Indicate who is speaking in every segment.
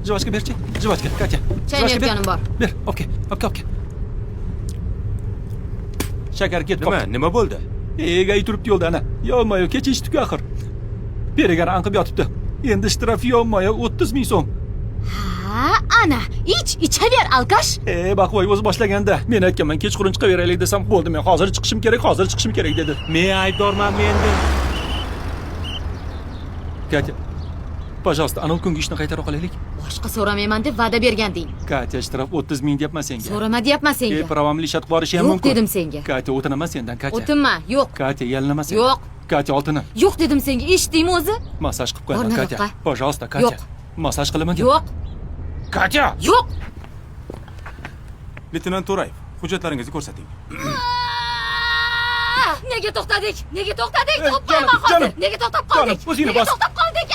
Speaker 1: Javoshka berchi. Javoshka, Katya.
Speaker 2: Chaynayotganim bor.
Speaker 1: Ber, obke. Shakar ketdi.
Speaker 3: Nima bo'ldi?
Speaker 1: Egay turibdi yo'lda ana. Yonma-yo kechishdi-ku axir. Berigani anqib yotibdi. Endi shtraf yonma-yo 30 ming so'm.
Speaker 2: Ha, ana, ichaver alkash.
Speaker 1: Baqvoy o'zi boshlaganda. Men aytganman, kechqurun chiqaveraylik desam, bo'ldi, men hozir chiqishim kerak dedi.
Speaker 3: Men aybdormanmi endi?
Speaker 1: Katya, пожалуйста, ana kungi ishni qaytarib qolaylik.
Speaker 2: Boshqa so'ramayman deb va'da berganding.
Speaker 1: Katya, shtraf 30 ming deyapman senga.
Speaker 2: So'rama deyapman senga.
Speaker 1: Pravomli shart borishi ham
Speaker 2: Yo'q
Speaker 1: mumkin.
Speaker 2: dedim senga.
Speaker 1: Katya, o'tinaman sendan, Katya.
Speaker 2: O'tinma, yo'q.
Speaker 1: Katya, yalinama sen.
Speaker 2: Yo'q.
Speaker 1: Katya, oltini.
Speaker 2: Yo'q dedim senga, eshitdingmi o'zi?
Speaker 1: Massaj qilib qo'yaman,
Speaker 2: Bor,
Speaker 1: Katya.
Speaker 2: nariroqqa.
Speaker 1: Пожалуйста, Katya.
Speaker 2: Yo'q.
Speaker 1: Massaj qilaman.
Speaker 2: Yo'q.
Speaker 1: Katya!
Speaker 2: Yo'q.
Speaker 3: Leytenant To'rayev, hujjatlaringizni ko'rsating.
Speaker 2: Nega to'xtadik? To'xtab
Speaker 1: jonim,
Speaker 2: qolma hozir.
Speaker 1: jonim.
Speaker 2: Nega to'xtab qoldik?
Speaker 1: Jonim, o'zingni
Speaker 2: Nega
Speaker 1: bos.
Speaker 2: to'xtab qoldik?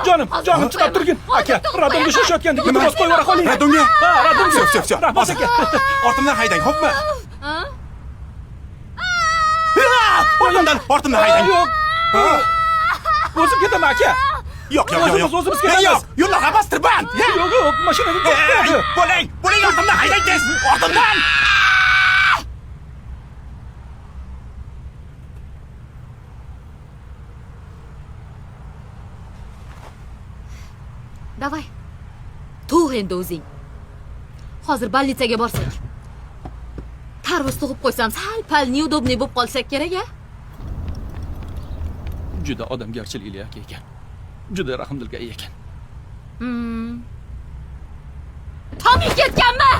Speaker 1: Jonim, chiqib turgin. Aka, radomga shoshayotgandek bos qo'yib yuborib qoling.
Speaker 3: Radomga?
Speaker 1: Ha, radomga.
Speaker 3: Все.
Speaker 1: Rahmat aka.
Speaker 3: Ortimdan haydang, xo'pmi?
Speaker 2: Ha?
Speaker 3: Ortimdan haydang.
Speaker 1: Yo'q. O'zim ketaman aka.
Speaker 3: Yo'q.
Speaker 1: O'zimiz ketamiz.
Speaker 3: Yo'q, yo'llarga bostirban.
Speaker 1: Yo'q, mashinaga ketdi.
Speaker 3: Bo'ling, ortimdan haydang tez. Ortimdan.
Speaker 2: Davay. Tug' endi o'zing. Hozir больницаga borsak. Tarvuz tug'ib qo'ysam, sal-pal neudobniy bo'lib qolsak kerak-a?
Speaker 1: Juda odamgarchilikli aka ekan. Juda rahmdilga ekan.
Speaker 2: Tomi ketganmi?